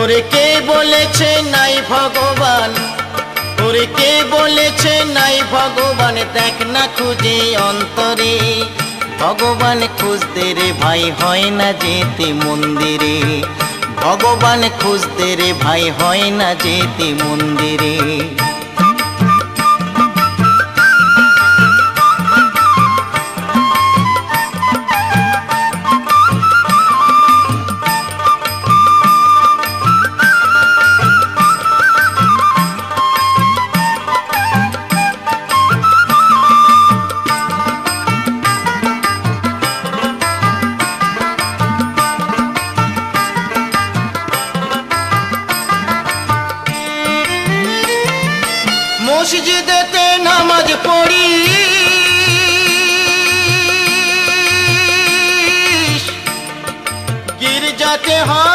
তোরে কে বলেছে নাই ভগবান, তোরে কে বলেছে নাই ভগবান, দেখ না খুঁজে অন্তরে। ভগবান খুঁজতে রে ভাই হয় না যেতে মন্দিরে, ভগবান খুঁজতে রে ভাই হয় না যেতে মন্দিরে। মসজিদেতে নামাজ পড়ি, গির্জাতে হয়